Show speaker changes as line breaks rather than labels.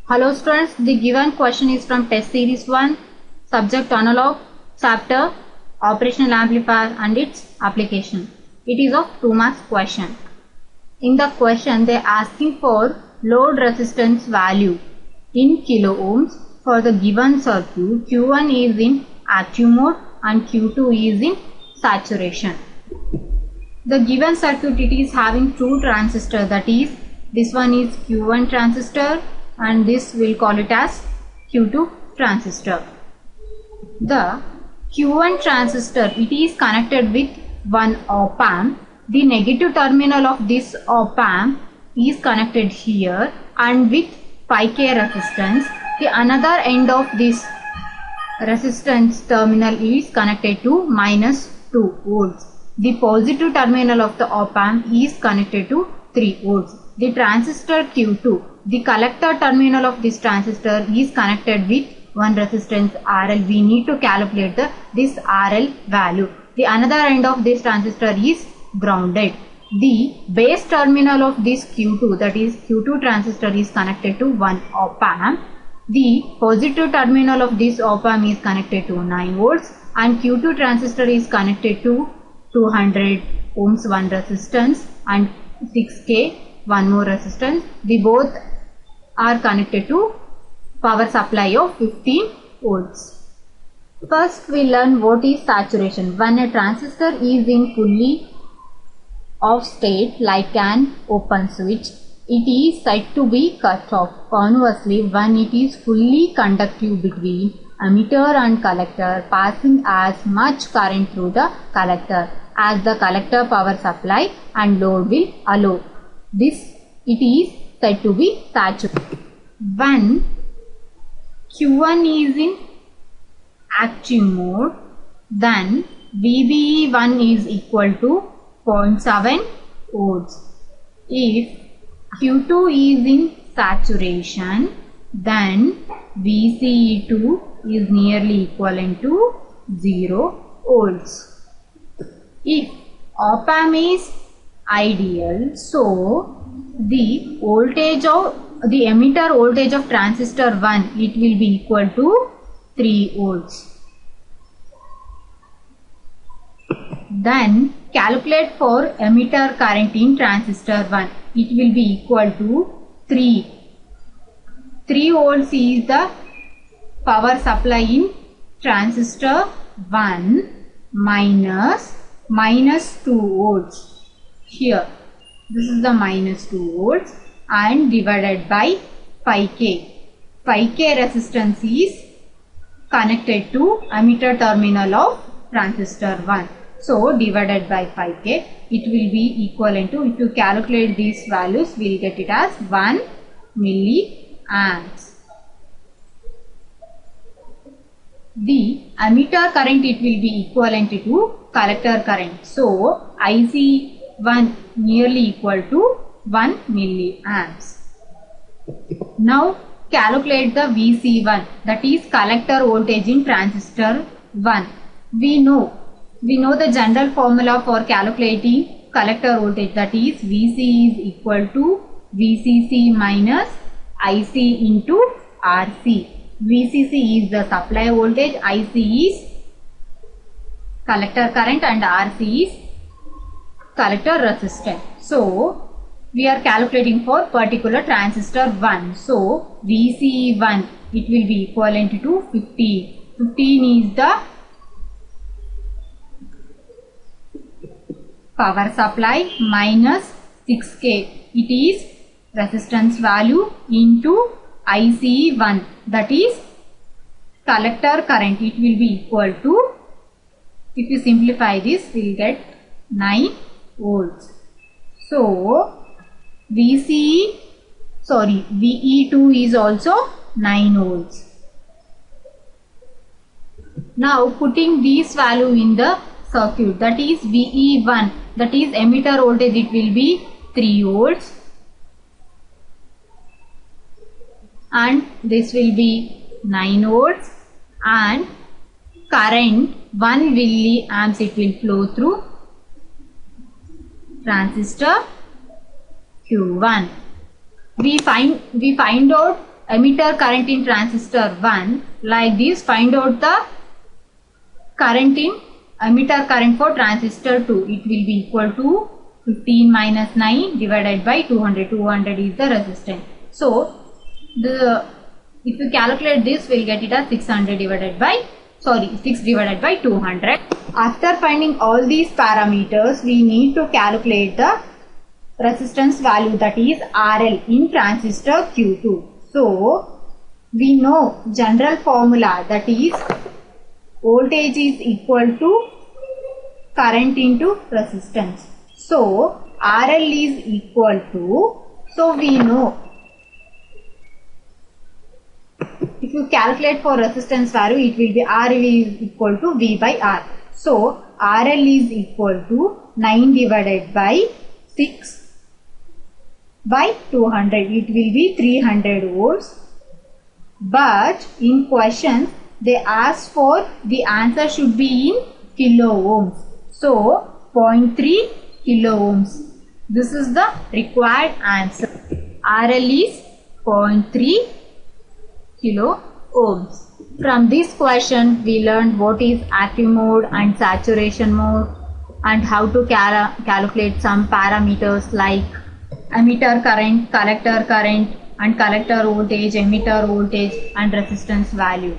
Hello students, the given question is from test series 1, subject analog, chapter operational amplifier and its application. It is of 2 marks question. In the question they are asking for load resistance value in kilo ohms for the given circuit. Q1 is in active mode and Q2 is in saturation. The given circuit, it is having 2 transistors, that is this one is Q1 transistor and this will call it as Q2 transistor. The Q1 transistor, it is connected with one op amp. The negative terminal of this op amp is connected here and with 5K resistance. The another end of this resistance terminal is connected to minus 2 volts. The positive terminal of the op amp is connected to 3 volts. The transistor Q2, the collector terminal of this transistor is connected with one resistance RL. We need to calculate this RL value. The another end of this transistor is grounded. The base terminal of this Q2, that is Q2 transistor, is connected to one op amp. The positive terminal of this op amp is connected to 9 volts and Q2 transistor is connected to 200 ohms one resistance and 6K one more resistance. The both are connected to power supply of 15 volts. First we learn what is saturation. When a transistor is in fully off state like an open switch, it is said to be cut off. Conversely, when it is fully conductive between emitter and collector, passing as much current through the collector as the collector power supply and load will allow, this it is said to be saturated. When Q1 is in active mode, then VBE1 is equal to 0.7 volts. If Q2 is in saturation, then VCE2 is nearly equivalent to 0 volts. If op amp is ideal, so the voltage of the emitter voltage of transistor 1, it will be equal to 3 volts. Then calculate for emitter current in transistor 1. It will be equal to 3. 3 volts is the power supply in transistor 1 minus 2 volts. Here this is the minus 2 volts and divided by 5K. 5K resistance is connected to emitter terminal of transistor 1. So divided by 5K, it will be equivalent to, if you calculate these values, we will get it as 1 milliamps. The emitter current, it will be equivalent to collector current. So IC1 nearly equal to 1 milliamps. Now calculate the VC1, that is collector voltage in transistor 1. We know the general formula for calculating collector voltage, that is VC is equal to VCC minus IC into RC. VCC is the supply voltage, IC is collector current and RC is collector resistance. So we are calculating for particular transistor 1. So VCE1, it will be equivalent to 15. 15 is the power supply minus 6K. It is resistance value into ICE1, that is collector current. It will be equal to, if you simplify this, we will get 9 volts. So VE2 is also 9 volts. Now putting this value in the circuit, that is VE1, that is emitter voltage, it will be 3 volts and this will be 9 volts and current 1 milliamps it will flow through transistor Q1. We find out emitter current in transistor 1, like this find out the current in emitter current for transistor 2. It will be equal to 15 minus 9 divided by 200. 200 is the resistance. So if you calculate this, we'll get it as 6 divided by 200. After finding all these parameters, we need to calculate the resistance value, that is RL in transistor Q2. So we know general formula, that is voltage is equal to current into resistance. So RL is equal to, so we know, if you calculate for resistance value, it will be RL is equal to V by R. So RL is equal to 9 divided by 6 by 200. It will be 300 volts. But in questions, they ask for the answer should be in kilo ohms. So 0.3 kilo ohms. This is the required answer. RL is 0.3 kilo ohms. From this question, we learned what is active mode and saturation mode, and how to calculate some parameters like emitter current, collector current, and collector voltage, emitter voltage, and resistance value.